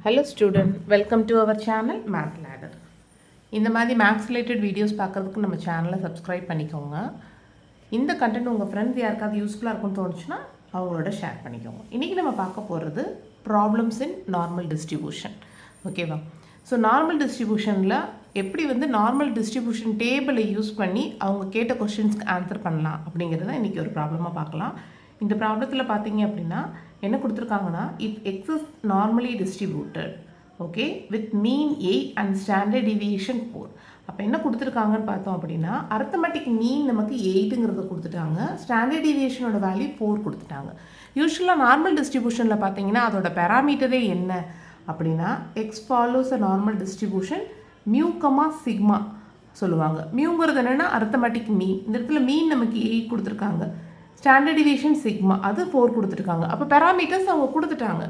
Hello student, welcome to our channel Math Ladder. இந்த மாதிரி maths related videos பார்க்குறதுக்கு நம்ம சேனலை சப்ஸ்கிரைப் பண்ணிக்கோங்க. இந்த கண்டென்ட் உங்கள் ஃப்ரெண்ட்ஸ் யாருக்காவது யூஸ்ஃபுல்லாக இருக்கும்னு தோணுச்சுன்னா அவங்களோட ஷேர் பண்ணிக்கோங்க. இன்றைக்கி நம்ம பார்க்க போகிறது ப்ராப்ளம்ஸ் இன் நார்மல் டிஸ்ட்ரிபியூஷன். ஓகேவா? ஸோ நார்மல் டிஸ்ட்ரிபியூஷனில் எப்படி நார்மல் டிஸ்ட்ரிபியூஷன் டேபிளை யூஸ் பண்ணி அவங்க கேட்ட கொஸ்டின்ஸ்க்கு ஆன்சர் பண்ணலாம் அப்படிங்கிறத இன்றைக்கி ஒரு ப்ராப்ளமாக பார்க்கலாம். இந்த ப்ராப்ளத்தில் பார்த்தீங்க அப்படின்னா என்ன கொடுத்துருக்காங்கன்னா, if X is normally distributed okay with mean 8 and standard deviation 4. அப்போ என்ன கொடுத்துருக்காங்கன்னு பார்த்தோம் அப்படின்னா, அரித்தமெட்டிக் மீன் நமக்கு 8ங்கிறத கொடுத்துட்டாங்க, ஸ்டாண்டர்ட் டிவியேஷனோட வேல்யூ 4 கொடுத்துட்டாங்க. யூஸ்வலாக நார்மல் டிஸ்ட்ரிபியூஷனில் பார்த்தீங்கன்னா அதோட பேராமீட்டரே என்ன அப்படின்னா, X follows a normal distribution mu comma sigma சொல்லுவாங்க. மியூங்கிறது என்னென்னா அரித்தமெட்டிக் மீன். இந்த இடத்துல மீன் நமக்கு 8 கொடுத்துருக்காங்க, ஸ்டாண்டர்ட் டிவியேஷன் சிக்மா அது 4 கொடுத்துருக்காங்க. அப்போ பேராமீட்டர்ஸ் அவங்க கொடுத்துட்டாங்க.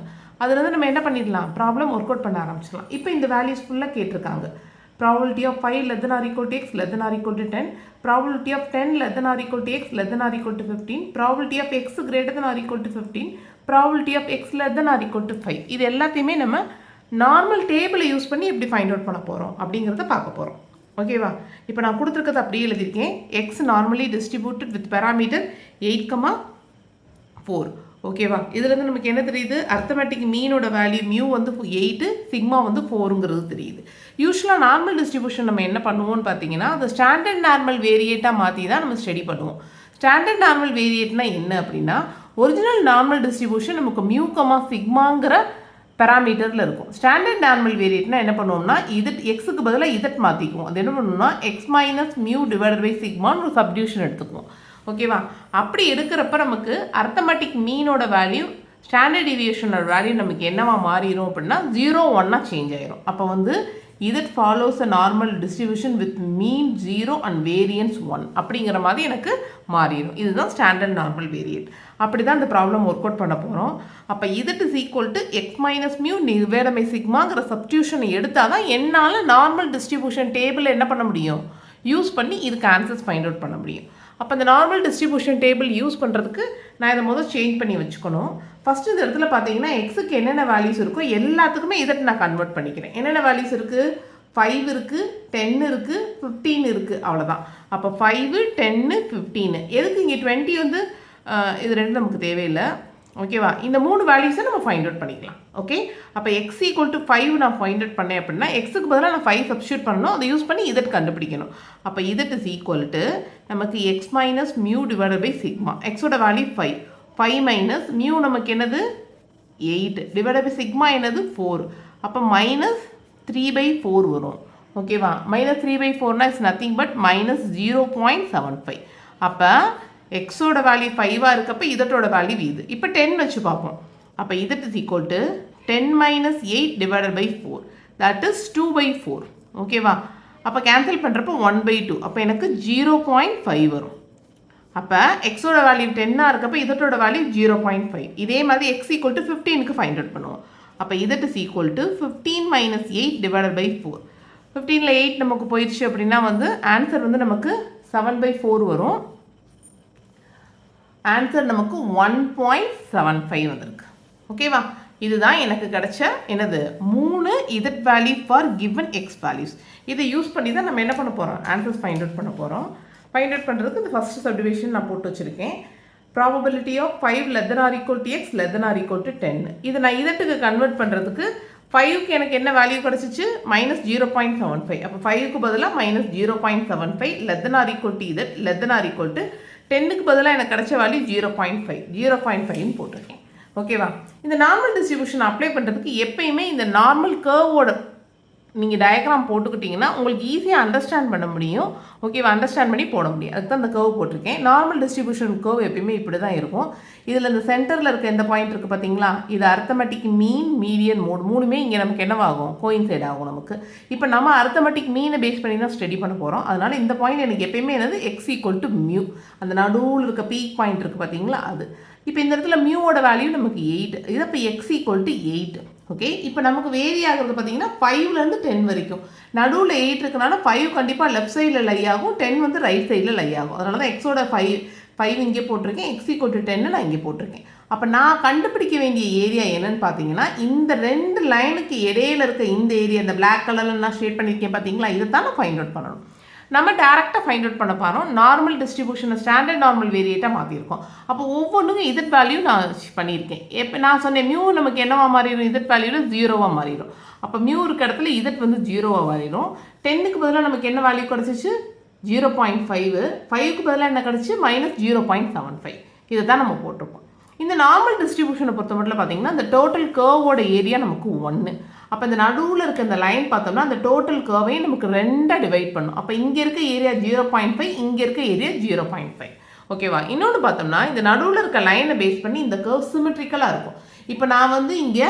அதில் நம்ம என்ன பண்ணிடலாம், ப்ராப்ளம் ஒர்க் அவுட் பண்ண ஆரம்பிச்சிடலாம். இப்போ இந்த வேல்யூஸ் ஃபுல்லாக கேட்டிருக்காங்க. Probability of 5 less than or equal to x less than or equal to 10, probability of 10 less than or equal to x less than or equal to 15, probability of x greater than or equal to 15, probability of x less than or equal to 5. இது எல்லாத்தையுமே நம்ம normal டேபிளை use பண்ணி எப்படி find out பண்ண போகிறோம் அப்படிங்கிறத பார்க்க போகிறோம். ஓகேவா? இப்போ நான் கொடுத்துருக்கிறது அப்படியே எழுதியிருக்கேன். X normally distributed with parameter 8,4. ஓகேவா? இதுலேருந்து நமக்கு என்ன தெரியுது, அரித்தமெட்டிக் மீனோட வேல்யூ மியூ 8, சிக்மா 4ங்கிறது தெரியுது. யூஸ்வலாக நார்மல் டிஸ்ட்ரிபியூஷன் நம்ம என்ன பண்ணுவோம்னு பார்த்தீங்கன்னா, அந்த ஸ்டாண்டர்ட் நார்மல் வேரியேட்டாக மாற்றி தான் நம்ம ஸ்டடி பண்ணுவோம். ஸ்டாண்டர்ட் நார்மல் வேரியேட்னா என்ன அப்படின்னா, ஒரிஜினல் நார்மல் டிஸ்ட்ரிபியூஷன் நமக்கு மியூ கமா சிக்மாங்கிற பேராமீட்டரில் இருக்கும். ஸ்டாண்டர்ட் நார்மல் வேரியேட்னா என்ன பண்ணுவோம்னா, இதட் எக்ஸுக்கு பதிலாக இதட் மாற்றிக்குவோம். அது என்ன பண்ணணும்னா, x minus mu divided by சிக்மான்னு ஒரு சப்டிவிஷன் எடுத்துக்குவோம். ஓகேவா? அப்படி எடுக்கிறப்ப நமக்கு அரித்தமெட்டிக் மீனோட வேல்யூ ஸ்டாண்டர்ட் டிவியேஷனோட வேல்யூ நமக்கு என்னவா மாறிடும் அப்படின்னா 0, 1 சேஞ்ச் ஆயிரும். அப்போ Z follows a normal distribution with mean 0 and variance 1 அப்படிங்கிற மாதிரி எனக்கு மாறிடும். இதுதான் ஸ்டாண்டர்ட் நார்மல் வேரியேட். அப்படி தான் இந்த ப்ராப்ளம் ஒர்க் அவுட் பண்ண போகிறோம். அப்போ இதட் is equal to x minus mu divided by சிக்மாங்கிற சப்ஸ்டியூஷனை எடுத்தால் தான் என்னால் நார்மல் டிஸ்ட்ரிபியூஷன் டேபிள் என்ன பண்ண முடியும், யூஸ் பண்ணி இதுக்கு ஆன்சர்ஸ் ஃபைண்ட் அவுட் பண்ண முடியும். அப்போ இந்த நார்மல் டிஸ்ட்ரிபியூஷன் டேபிள் யூஸ் பண்ணுறதுக்கு நான் இதை முதல் சேஞ்ச் பண்ணி வச்சுக்கணும். ஃபஸ்ட்டு இந்த இடத்துல பார்த்தீங்கன்னா எக்ஸுக்கு என்னென்ன வேல்யூஸ் இருக்கோ எல்லாத்துக்குமே இதற்கு நான் கன்வெர்ட் பண்ணிக்கிறேன். என்னென்ன வேல்யூஸ் இருக்குது, 5 இருக்குது, 10 இருக்குது, 15 இருக்குது, அவ்வளோதான். அப்போ 5, 10, 15. எதுக்கு இங்கே 20 இது ரெண்டு நமக்கு தேவையில்லை. ஓகேவா? இந்த 3 வேல்யூஸை நம்ம ஃபைண்ட் அவுட் பண்ணிக்கலாம். ஓகே, அப்போ எக்ஸ் ஈக்குவல் டு 5 நான் ஃபைண்ட் அவுட் பண்ணேன் அப்படின்னா எக்ஸுக்கு பதிலாக நான் 5 சப்ஸ்டியூட் பண்ணணும். அதை யூஸ் பண்ணி இதற்கு கண்டுபிடிக்கணும். அப்போ இதட் இஸ் ஈக்குவல் டு நமக்கு x minus mu divided by sigma. எக்ஸோட வேல்யூ 5 மைனஸ் மியூ நமக்கு என்னது 8 டிவைடட் பை சிக்மா என்னது 4. அப்போ மைனஸ் 3/4 வரும். ஓகேவா? Minus 3/4 is nothing but minus 0.75. அப்போ எக்ஸோட வேல்யூ 5 இருக்கப்போ இதட்டோட வேல்யூ இது. இப்போ 10 வச்சு பார்ப்போம். அப்போ இதட் is equal to 10 minus 8 divided by 4, that is 2/4. ஓகேவா? அப்போ கேன்சல் பண்ணுறப்போ 1/2. அப்போ எனக்கு 0.5 வரும். அப்போ எக்ஸோட வேல்யூ 10 இருக்கப்போ இதட்டோட வேல்யூ 0.5. இதே மாதிரி எக்ஸ் ஈக்குவல் டு 15க்கு ஃபைண்ட் அவுட் பண்ணுவோம். அப்போ இதட் is equal to 15 minus 8 divided by 4. 15ல் 8 நமக்கு போயிடுச்சு அப்படின்னா ஆன்சர் நமக்கு 7/4 வரும். ஆன்சர் நமக்கு 1.75 வந்திருக்கு. ஓகேவா? இதுதான் எனக்கு கிடைச்ச என்னது 3 Z value for given x values. இதை யூஸ் பண்ணி தான் நம்ம என்ன பண்ண போகிறோம், ஆன்சர்ஸ் ஃபைண்ட் அவுட் பண்ண போகிறோம். ஃபைண்ட் அவுட் பண்ணுறதுக்கு இந்த ஃபஸ்ட் சப்டிவிஷன் நான் போட்டு வச்சுருக்கேன். Probability of 5 less than or equal to x less than or equal to 10. இது நான் இதட்டுக்கு கன்வெர்ட் பண்ணுறதுக்கு 5க்கு எனக்கு என்ன வேல்யூ கிடச்சிச்சு, மைனஸ் 0.75. அப்போ 5க்கு பதிலாக minus 0.75 less than or equal to இதட் less than or equal to 10க்கு பதிலாக எனக்கு கிடைச்ச வேல்யூ 0.5 போட்டிருக்கேன். ஓகேவா? இந்த நார்மல் டிஸ்ட்ரிபியூஷன் அப்ளை பண்ணுறதுக்கு எப்பயுமே இந்த நார்மல் கர்வோட நீங்கள் டயக்ராம் போட்டுக்கிட்டிங்கன்னா உங்களுக்கு ஈஸியாக அண்டர்ஸ்டாண்ட் பண்ண முடியும். ஓகேவா? அண்டர்ஸ்டாண்ட் பண்ணி போட முடியும். அதுக்கு தான் இந்த கர்வ் போட்டிருக்கேன். நார்மல் டிஸ்ட்ரிபியூஷன் கர்வ் எப்பயுமே இப்படி தான் இருக்கும். இதில் இந்த சென்டரில் இருக்க எந்த பாயிண்ட் இருக்குது பார்த்தீங்களா, இது அரித்தமெட்டிக் மீன், மீடியன், மோட், மூணுமே இங்கே நமக்கு என்னவாகும், கோயின்சைட் ஆகும் நமக்கு. இப்போ நம்ம அரித்தமெட்டிக் மீனை பேஸ் பண்ணி தான் ஸ்டடி பண்ண போகிறோம். அதனால் இந்த பாயிண்ட் எனக்கு எப்பயுமே என்னது எக்ஸ் ஈக்குவல் டு மியூ. அந்த நடுவில் இருக்க பீக் பாயிண்ட் இருக்குது பார்த்தீங்களா அது. இப்போ இந்த இடத்துல மியூவோட வேல்யூ நமக்கு 8. இது இப்போ எக்ஸ் ஈக்குவல் டு 8. ஓகே, இப்போ நமக்கு வேரி ஆகிறது பார்த்தீங்கன்னா 5லேருந்து 10 வரைக்கும். நடுவில் 8 இருக்குனால 5 கண்டிப்பாக லெஃப்ட் சைடில் லை ஆகும், 10 ரைட் சைடில் லை ஆகும். அதனால தான் எக்ஸோட 5 இங்கே போட்டிருக்கேன், எக்ஸ் ஈக்குவல் டு 10 நான் இங்கே போட்டிருக்கேன். அப்போ நான் கண்டுபிடிக்க வேண்டிய ஏரியா என்னன்னு பார்த்தீங்கன்னா இந்த ரெண்டு லைனுக்கு இடையில இருக்க இந்த ஏரியா, இந்த பிளாக் கலரில் நான் ஷேட் பண்ணியிருக்கேன் பார்த்தீங்களா, இதை தான் நான் ஃபைண்ட் அவுட் பண்ணணும். நம்ம டேரெக்டாக ஃபைண்ட் அவுட் பண்ண போகிறோம். நார்மல் டிஸ்ட்ரிபியூஷனை ஸ்டாண்டர்ட் நார்மல் வேரியேட்டாக மாற்றிருக்கோம். அப்போ ஒவ்வொன்றுக்கும் இதட் வேல்யூ நான் பண்ணியிருக்கேன். எப்போ நான் சொன்னேன் மியூ நமக்கு என்னவா மாறிடும், இதட் வேல்யூவில் 0வாக மாறிடும். அப்போ மியூ இருக்க இடத்துல இதட் 0வாக மாறிடும். 10க்கு பதிலாக நமக்கு என்ன வேல்யூ கிடச்சிச்சு, 0.5. 5க்கு பதிலாக என்ன கிடச்சி, -0.75. இதை தான் நம்ம போட்டிருக்கோம். இந்த நார்மல் டிஸ்ட்ரிபியூஷனை பொறுத்த மட்டும் பார்த்தீங்கன்னா இந்த டோட்டல் கர்வோட ஏரியா நமக்கு 1. அப்போ இந்த நடுவில் இருக்க இந்த லைன் பார்த்தோம்னா அந்த டோட்டல் கர்வையும் நமக்கு 2ஆக டிவைட் பண்ணும். அப்போ இங்கே இருக்க ஏரியா 0.5, இங்கே இருக்க ஏரியா 0.5. ஓகேவா? இன்னொன்று பார்த்தோம்னா இந்த நடுவில் இருக்க லைனை பேஸ் பண்ணி இந்த கர்வ் சிமெட்ரிக்கலாக இருக்கும். இப்போ நான் இங்கே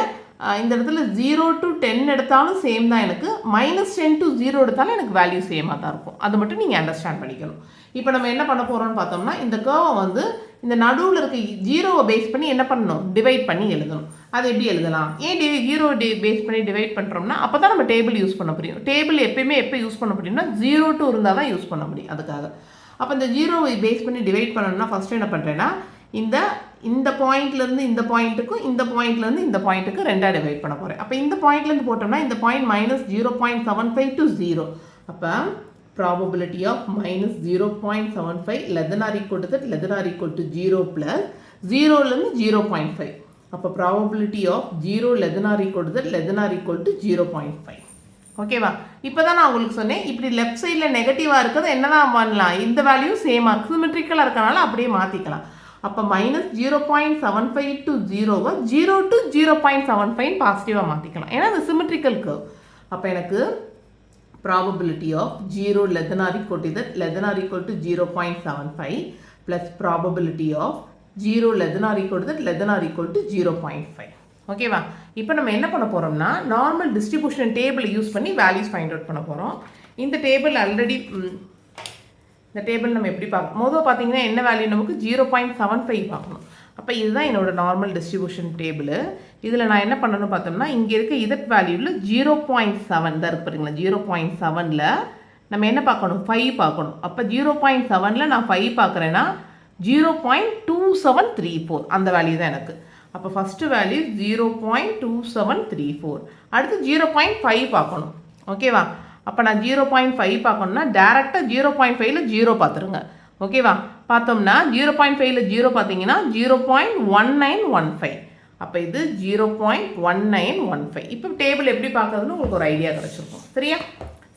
இந்த இடத்துல 0 to 10 எடுத்தாலும் சேம் தான், எனக்கு -10 to 0 எடுத்தாலும் எனக்கு வேல்யூ சேமாக தான் இருக்கும். அது மட்டும் நீங்கள் அண்டர்ஸ்டாண்ட் பண்ணிக்கணும். இப்போ நம்ம என்ன பண்ண போகிறோம்னு பார்த்தோம்னா இந்த கர்வை இந்த நடுவில் இருக்க 0வை பேஸ் பண்ணி என்ன பண்ணணும், டிவைட் பண்ணி எழுதணும். அது எப்படி எழுதலாம், ஏன் 0 பேஸ் பண்ணி டிவைட் பண்ணுறோம்னா அப்போ தான் நம்ம டேபிள் யூஸ் பண்ண முடியும். டேபிள் எப்பயுமே எப்போ யூஸ் பண்ண முடியும்னா 0 to இருந்தால் தான் யூஸ் பண்ண முடியும். அதுக்காக அப்போ இந்த 0வை பேஸ் பண்ணி டிவைட் பண்ணணும்னா ஃபஸ்ட்டு என்ன பண்ணுறேன்னா இந்த பாயிண்ட்லேருந்து இந்த பாயிண்ட்டுக்கும் இந்த பாயிண்ட்லேருந்து இந்த பாயிண்ட்டுக்கு 2ஆக டிவைட் பண்ண போகிறேன். அப்போ இந்த பாயிண்ட்லேருந்து போட்டோம்னா இந்த பாயிண்ட் -0.75 to 0. அப்போ probability of -0.75 less than or equal to that less than or equal to 0 plus 0லேருந்து 0.5. அப்போ probability of 0 less than or equal to that less than or equal to 0.5. ஓகேவா? இப்போ தான் நான் உங்களுக்கு சொன்னேன் இப்படி லெஃப்ட் சைடில் நெகட்டிவாக இருக்கிறது என்னதான் பண்ணலாம், இந்த வேல்யூ சேமாக சிமெட்ரிக்கலாக இருக்கனால அப்படியே மாற்றிக்கலாம். அப்போ -0.75 to 0வை 0 to 0.75 பாசிட்டிவாக மாற்றிக்கலாம். ஏன்னா அது சிமெட்ரிக்கல் கர்வ். அப்போ எனக்கு probability of 0 less than or equal to that less than or equal to 0.75 plus probability of 0 less than or equal to that less than or equal to 0.5. ஓகேவா? இப்போ நம்ம என்ன பண்ண போகிறோம்னா நார்மல் டிஸ்ட்ரிபியூஷன் டேபிள் யூஸ் பண்ணி values find out பண்ண போகிறோம். இந்த டேபிள் ஆல்ரெடி இந்த டேபிள் நம்ம எப்படி பார்க்கணும், முதல் பார்த்தீங்கன்னா என்ன வேல்யூ நமக்கு 0.75 பார்க்கணும். அப்போ இதுதான் என்னோட நார்மல் டிஸ்ட்ரிபியூஷன் டேபிள். இதில் நான் என்ன பண்ணணும்னு பார்த்தோம்னா இங்கே இருக்க இதட் வேல்யூவில் 0.7 தான் இருக்கு பாருங்களா, 0.7ல் நம்ம என்ன பார்க்கணும், 5 பார்க்கணும். அப்போ 0.7ல் நான் 5 பார்க்குறேன்னா 0.2734 அந்த வேல்யூ தான் எனக்கு. அப்போ ஃபஸ்ட்டு வேல்யூ 0.2734. அடுத்து 0.5 பார்க்கணும். ஓகேவா? அப்போ நான் 0.5 பார்க்கணும்னா டேரெக்டாக 0.5ல் 0 பார்த்துருங்க. ஓகேவா? பார்த்தோம்னா 0.5ல் 0 பார்த்தீங்கன்னா 0.1915. அப்போ இது 0.1915. இப்போ டேபிள் எப்படி பார்க்கறதுன்னு உங்களுக்கு ஒரு ஐடியா கிடச்சிருக்கும். சரியா?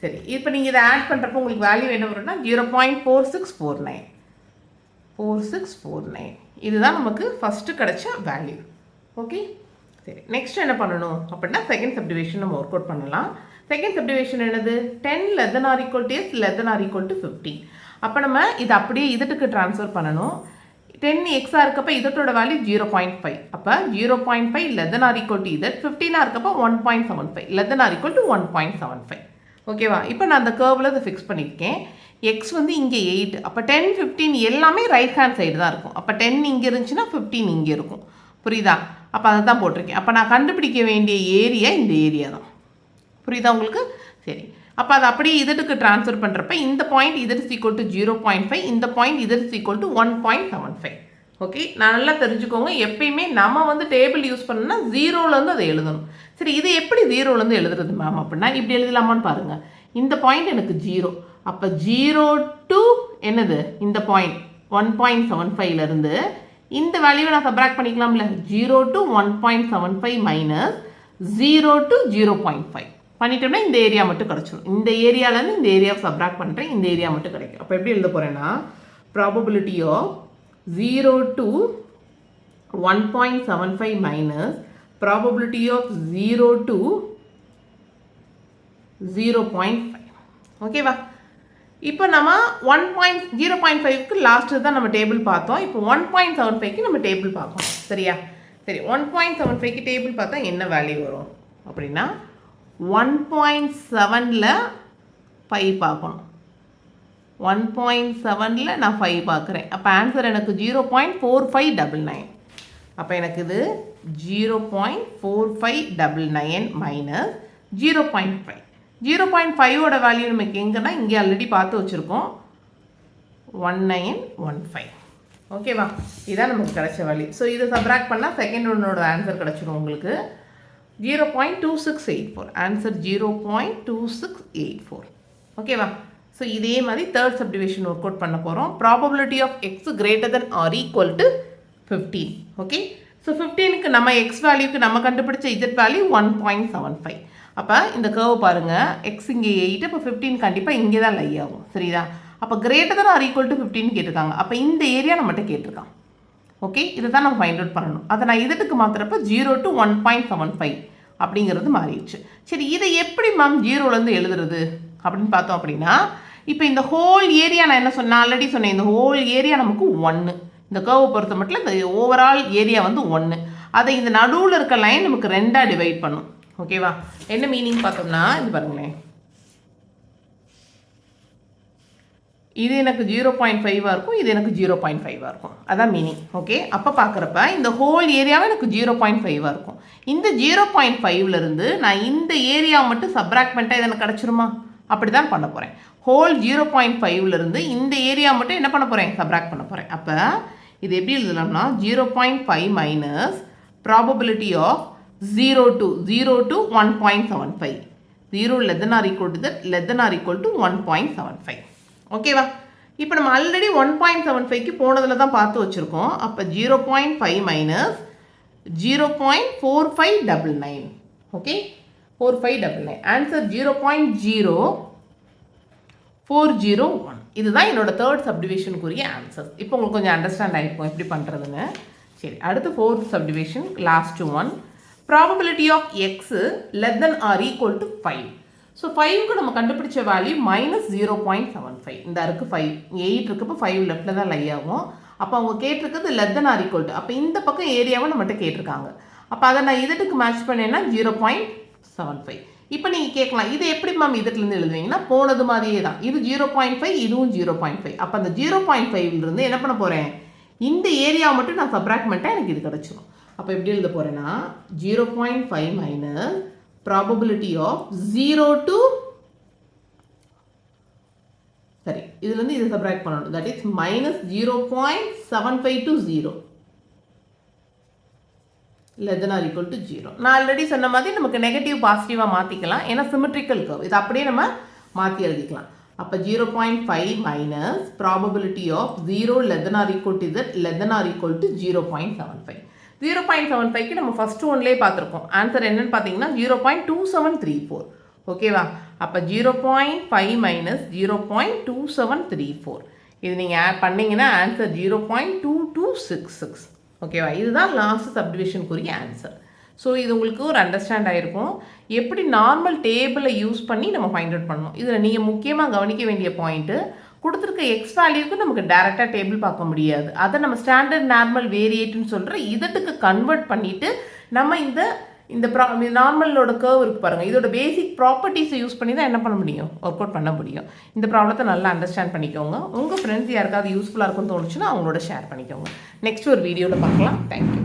சரி, இப்போ நீங்கள் இதை ஆட் பண்ணுறப்போ உங்களுக்கு வேல்யூ என்ன வரும்னா 0.4649. இதுதான் நமக்கு ஃபஸ்ட்டு கிடைச்ச வேல்யூ. ஓகே, சரி, நெக்ஸ்ட் என்ன பண்ணணும் அப்படின்னா செகண்ட் சப்டிவிஷன் நம்ம ஒர்க் அவுட் பண்ணலாம். செகண்ட் சப்டிவிஷன் என்னது, 10 less than or equal to s less than or equal to 15. அப்போ நம்ம இதை அப்படியே இதட்டுக்கு ட்ரான்ஸ்ஃபர் பண்ணணும். 10 எக்ஸாக இருக்கப்போ இதட்டோட வேல்யூ 0.5. அப்போ 0.5 less than or equal to இதட், 15ஆக இருக்கப்போ 1.75 less than or equal to 1.75. ஓகேவா? இப்போ நான் அந்த கர்வில் இதை ஃபிக்ஸ் பண்ணியிருக்கேன். எக்ஸ் இங்கே 8. அப்போ 10, 15 எல்லாமே ரைட் ஹேண்ட் சைடு தான் இருக்கும். அப்போ 10 இங்கே இருந்துச்சுன்னா 15 இங்கே இருக்கும். புரியுதா? அப்போ அதை தான் போட்டிருக்கேன். அப்போ நான் கண்டுபிடிக்க வேண்டிய ஏரியா இந்த ஏரியா தான். புரியுதா உங்களுக்கு? சரி, அப்போ அதை அப்படியே இதட்டுக்கு ட்ரான்ஸ்ஃபர் பண்ணுறப்ப இந்த point Z is equal to 0.5, இந்த point Z is equal to 1.75. Okay, நல்லா தெரிஞ்சுக்கோங்க. எப்பயுமே நம்ம டேபிள் யூஸ் பண்ணோம்னா 0லேருந்து அதை எழுதணும். சரி, இது எப்படி 0லேருந்து எழுதுறது மேம் அப்படின்னா இப்படி எழுதலாமான்னு பாருங்கள். இந்த பாயிண்ட் எனக்கு 0. அப்போ 0 to என்னது இந்த பாயிண்ட் 1.75லேருந்து இந்த வேல்யூவை நான் சப்ராக்ட் பண்ணிக்கலாம்ல. 0 to 1.75 மைனஸ் 0 to 0.5 பண்ணிட்டோம்னா இந்த ஏரியா மட்டும் கிடச்சிடும். இந்த ஏரியாவிலேருந்து இந்த ஏரியாவை சப்ராக்ட் பண்ணுறேன், இந்த ஏரியா மட்டும் கிடைக்கும். அப்போ எப்படி எழுத போகிறேன்னா probability of 0 to 1.75 minus probability of 0 to 0.5. ஓகேவா? இப்போ நம்ம 0.5க்கு லாஸ்ட்டு தான் நம்ம டேபிள் பார்த்தோம். இப்போ 1.75க்கு நம்ம டேபிள் பார்க்கணும். சரியா? சரி, 1.75க்கு டேபிள் பார்த்தா என்ன வேல்யூ வரும் அப்படின்னா 1.7ல் 5 பார்க்கணும். 1.7ல் நான் 5 பார்க்குறேன். அப்போ ஆன்சர் எனக்கு 0.4599. அப்போ எனக்கு இது 0.4599 மைனஸ் 0.5. 0.5ஓட வேல்யூ நமக்கு எங்கன்னா இங்கே ஆல்ரெடி பார்த்து வச்சுருக்கோம் 1915. ஓகேவா? இதான் நமக்கு கிடைச்ச வேல்யூ. ஸோ இதை சப்ராக்ட் பண்ணால் செகண்ட் ஒன்னோட ஆன்சர் கிடச்சிடும் உங்களுக்கு 0.2684. ஆன்சர் 0.2684. ஓகேவா? ஸோ இதே மாதிரி தேர்ட் சப்டிவிஷன் ஒர்க் அவுட் பண்ண போகிறோம். Probability of x greater than or equal to 15. Okay, so 15க்கு நம்ம எக்ஸ் வேல்யூக்கு நம்ம கண்டுபிடிச்ச இசட் வேல்யூ 1.75. அப்போ இந்த கர்வ் பாருங்கள், எக்ஸ் இங்கே 8, அப்போ 15 கண்டிப்பாக இங்கே தான் லை ஆகும். சரிதா? அப்போ greater than or equal to 15 கேட்டிருக்காங்க. அப்போ இந்த ஏரியா நம்மகிட்ட கேட்டிருக்கான். ஓகே, இதை தான் நம்ம ஃபைண்ட் அவுட் பண்ணணும். அதை நான் இதற்கு மாத்திரப்போ 0 to 1.75 அப்படிங்கிறது மாறிடுச்சு. சரி, இதை எப்படி மேம் 0லேருந்து எழுதுறது அப்படின்னு பார்த்தோம் அப்படின்னா, இப்போ இந்த ஹோல் ஏரியா நான் என்ன சொன்னேன், ஆல்ரெடி சொன்னேன், இந்த ஹோல் ஏரியா நமக்கு 1. இந்த கர்வை பொறுத்த மட்டும் இந்த ஓவரால் ஏரியா வந்து 1. அதை இந்த நடுவில் இருக்க லைன் நமக்கு 2ஆக டிவைட் பண்ணும். ஓகேவா? என்ன மீனிங் பார்த்தோம்னா, இது பாருங்களேன், இது எனக்கு 0.5 இருக்கும், இது எனக்கு 0.5 இருக்கும். அதான் மீனிங். ஓகே, அப்போ பார்க்குறப்ப இந்த ஹோல் ஏரியாவை எனக்கு 0.5 இருக்கும். இந்த 0.5லேருந்து நான் இந்த ஏரியாவை மட்டும் சப்ராக்ட் பண்ணிட்டா இது எனக்கு கிடச்சிருமா? அப்படி தான் பண்ண போகிறேன். ஹோல் 0.5லேருந்து இந்த ஏரியா மட்டும் என்ன பண்ண போகிறேன்? சப்ராக்ட் பண்ண போகிறேன். அப்போ இது எப்படி எழுதலாம்னா 0.5 minus probability of 0 to 1.75. 0 less than or equal to that, less than or equal to 1.75. ஓகேவா? இப்போ நம்ம ஆல்ரெடி 1.75க்கு போனதில் தான் பார்த்து வச்சுருக்கோம். அப்போ 0.5 மைனஸ் 0.4599. ஓகே, 4599. ஆன்சர் 0.0401. இதுதான் என்னோட தேர்ட் சப்டிவிஷனுக்குரிய ஆன்சர். இப்போ உங்களுக்கு கொஞ்சம் அண்டர்ஸ்டாண்ட் ஆகிருக்கும் எப்படி பண்ணுறதுன்னு. சரி, அடுத்து fourth subdivision, last one. Probability of x less than or equal to 5. So 5க்கு நம்ம கண்டுபிடிச்ச வேல்யூ -0.75. இந்த இருக்குது 5, 8 இருக்கப்போ 5 லெஃப்டில் தான் லை ஆகும். அப்போ அவங்க கேட்டிருக்கிறது less than or equal to, அப்போ இந்த பக்கம் ஏரியாவை நம்மகிட்ட கேட்டிருக்காங்க. அப்போ அதை நான் இதற்கு மேட்ச் பண்ணேன்னா 0.75. இப்போ நீங்கள் கேட்கலாம், இது எப்படி மேம் இதுலேருந்து எழுதுவீங்கன்னா போனது மாதிரியே தான். இது 0.5, இதுவும் 0.5. அப்போ அந்த 0.5லேருந்து என்ன பண்ண போகிறேன்? இந்த ஏரியாவை மட்டும் நான் சப்ராக்ட் பண்ணிட்டேன், எனக்கு இது கிடச்சிடும். அப்போ எப்படி எழுத போகிறேன்னா 0.5 மைனஸ் ப்ராபபிலிட்டி ஆஃப் 0 to, சரி, இதுலேருந்து இதை சப்ராக்ட் பண்ணணும். That is -0.75 to 0 less than or equal to 0. நான் ஆல்ரெடி சொன்ன மாதிரி நமக்கு நெகட்டிவ் பாசிட்டிவாக மாற்றிக்கலாம். ஏன்னா சிமெட்ரிக்கல் கர்வ், இது அப்படியே நம்ம மாற்றி எழுதிக்கலாம். அப்போ 0.5 minus probability of 0 less than or equal to z less than or equal to 0.75. 0.75க்கு நம்ம ஃபஸ்ட்டு ஒன்லேயே பார்த்துருக்கோம். ஆன்சர் என்னன்னு பார்த்தீங்கன்னா 0.2734. ஓகேவா? அப்போ 0.5 மைனஸ் 0.2734. இது நீங்கள் ஆட் பண்ணிங்கன்னா ஆன்சர் 0.2266. ஓகேவா? இதுதான் லாஸ்ட் சப்டிவிஷனுக்குரிய ஆன்சர். ஸோ இது உங்களுக்கு ஒரு அண்டர்ஸ்டாண்ட் ஆகிருக்கும் எப்படி நார்மல் டேபிளை யூஸ் பண்ணி நம்ம ஃபைண்ட் அவுட் பண்ணணும். இதில் நீங்கள் முக்கியமாக கவனிக்க வேண்டிய பாயிண்ட்டு, கொடுத்துருக்க எக்ஸ் வேல்யூக்கு நமக்கு டேரெக்டாக டேபிள் பார்க்க முடியாது. அதை நம்ம ஸ்டாண்டர்ட் நார்மல் வேரியேட்டுன்னு சொல்கிற இதற்கு கன்வெர்ட் பண்ணிவிட்டு நம்ம இந்த நார்மலோட கர்வ் இருக்குது பாருங்கள், இதோட பேசிக் ப்ராப்பர்ட்டிஸை யூஸ் பண்ணி தான் என்ன பண்ண முடியும்? ஒர்க் அவுட் பண்ண முடியும். இந்த ப்ராப்ளத்தை நல்லா அண்டர்ஸ்டாண்ட் பண்ணிக்கோங்க. உங்கள் ஃப்ரெண்ட்ஸ் யாருக்காவது யூஸ்ஃபுல்லாக இருக்கும்னு தோணுச்சுன்னா அவங்களோட ஷேர் பண்ணிக்கோங்க. நெக்ஸ்ட் ஒரு வீடியோவில் பார்க்கலாம். தேங்க்யூ.